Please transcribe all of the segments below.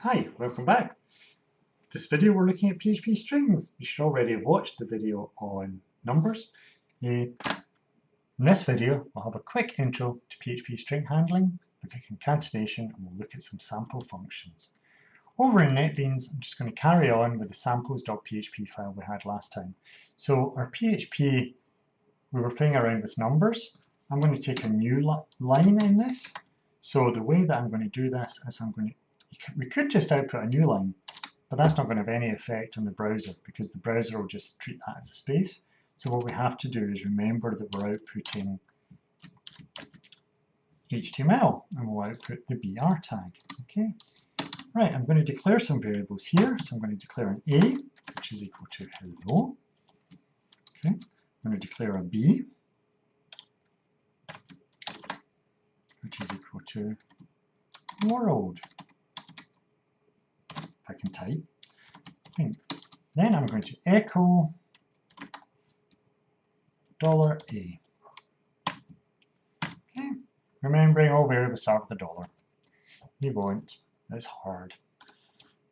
Hi, welcome back. This video we're looking at PHP strings. You should already have watched the video on numbers. In this video we'll have a quick intro to PHP string handling, look at concatenation, and we'll look at some sample functions. Over in NetBeans I'm just going to carry on with the samples.php file we had last time. So our PHP, we were playing around with numbers. I'm going to take a new line in this. So the way that I'm going to do this is we could just output a new line, but that's not going to have any effect on the browser because the browser will just treat that as a space. So what we have to do is remember that we're outputting HTML and we'll output the BR tag. Okay. Right, I'm going to declare some variables here. So I'm going to declare an A, which is equal to hello. Okay. I'm going to declare a B, which is equal to world. If I can type. Then I'm going to echo $A. Okay. Remembering all variables start with a dollar. You won't. It's hard.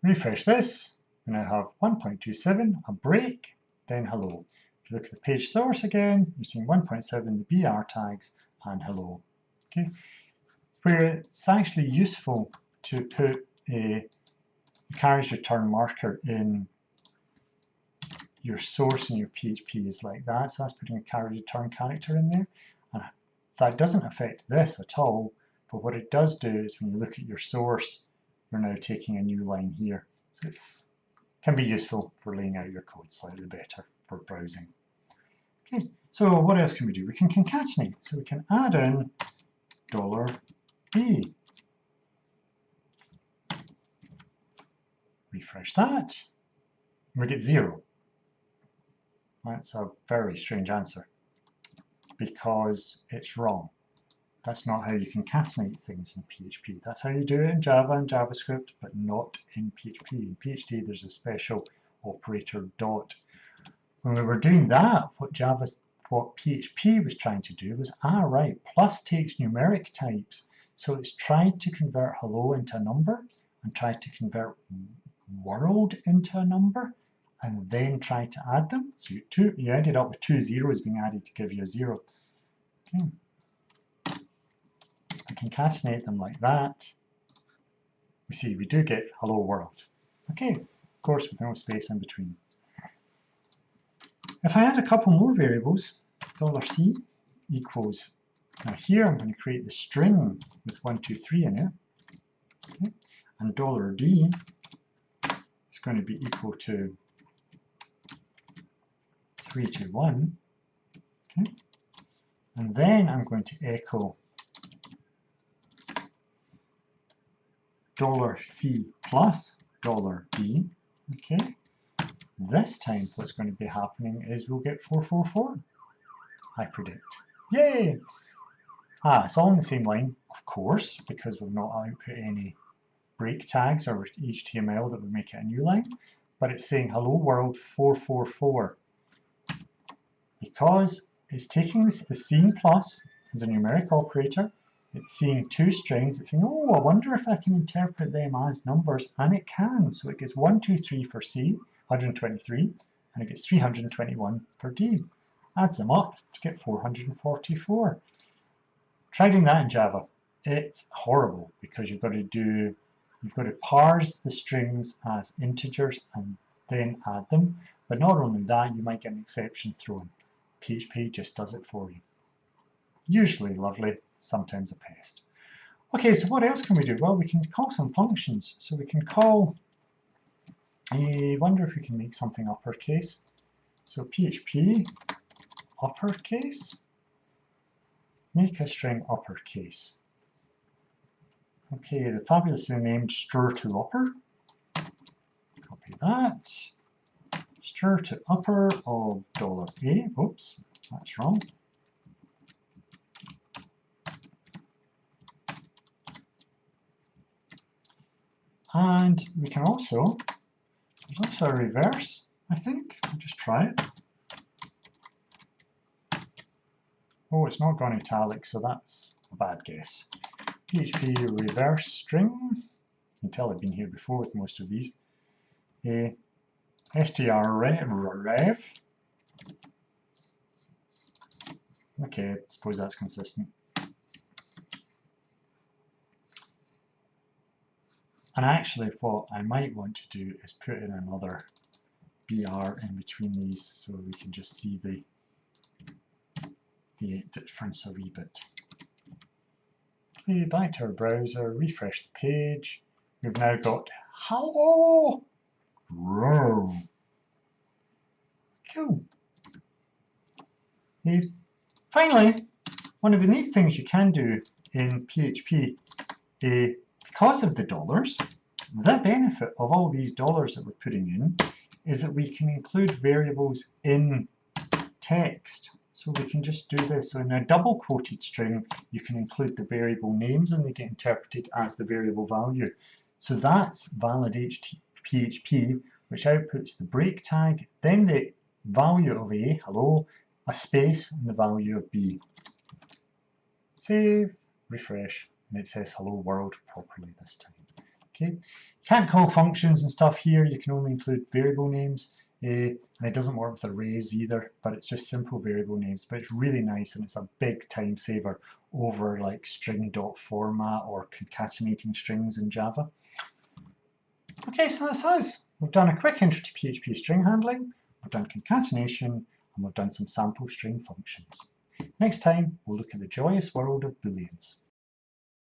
Refresh this. We now have 1.27, a break, then hello. If you look at the page source again, you're seeing 1.7, the BR tags, and hello. Okay. Where it's actually useful to put a carriage return marker in your source in your PHP is like that. So that's putting a carriage return character in there. And that doesn't affect this at all. But what it does do is when you look at your source, you're now taking a new line here. So it can be useful for laying out your code slightly better for browsing. Okay, so what else can we do? We can concatenate. So we can add in $B. Refresh that, and we get 0. That's a very strange answer because it's wrong. That's not how you concatenate things in PHP. That's how you do it in Java and JavaScript, but not in PHP. In PHP, there's a special operator dot. When we were doing that, what PHP was trying to do was, right, plus takes numeric types. So it's tried to convert hello into a number and tried to convert world into a number and then try to add them. So you ended up with 2 zeros being added to give you a 0. Okay. I concatenate them like that. We see we do get hello world. Okay, of course with no space in between. If I add a couple more variables, $C equals, now here I'm going to create the string with 1, 2, 3 in it. Okay. And $D is going to be equal to 3, 2, 1. Okay. And then I'm going to echo $C plus $D. Okay. This time what's going to be happening is we'll get 444, I predict. Yay! It's all in the same line, of course, because we've not output any break tags or HTML that would make it a new line, but it's saying hello world 444 because it's taking the seeing plus as a numeric operator. It's seeing 2 strings. It's saying, oh, I wonder if I can interpret them as numbers, and it can. So it gets 1, 2, 3 for C, 123, and it gets 321 for D. Adds them up to get 444. Try doing that in Java. It's horrible because you've got to parse the strings as integers and then add them. But not only that, you might get an exception thrown. PHP just does it for you. Usually lovely, sometimes a pest. Okay, so what else can we do? Well, we can call some functions. So we can call, I wonder if we can make something uppercase. So PHP uppercase, make a string uppercase. Okay, the fabulously named str2upper. Copy that. Str2upper of $A. Oops, that's wrong. And we can also, there's also a reverse, I think. I'll just try it. Oh, it's not gone italic, so that's a bad guess. PHP reverse string can tell I've been here before with most of these. strrev. Okay, I suppose that's consistent. And actually what I might want to do is put in another BR in between these so we can just see the difference a wee bit. Okay, back to our browser, refresh the page. We've now got hello row. Cool. Finally, one of the neat things you can do in PHP, because of the dollars, the benefit of all these dollars that we're putting in is that we can include variables in text. So we can just do this. So in a double quoted string, you can include the variable names and they get interpreted as the variable value. So that's valid PHP, which outputs the break tag, then the value of A, hello, a space, and the value of B. Save, refresh, and it says hello world properly this time. Okay, you can't call functions and stuff here, you can only include variable names. And it doesn't work with arrays either, but it's just simple variable names. But it's really nice and it's a big time saver over like string.format or concatenating strings in Java. Okay, so that's us. We've done a quick intro to PHP string handling, we've done concatenation, and we've done some sample string functions. Next time, we'll look at the joyous world of booleans.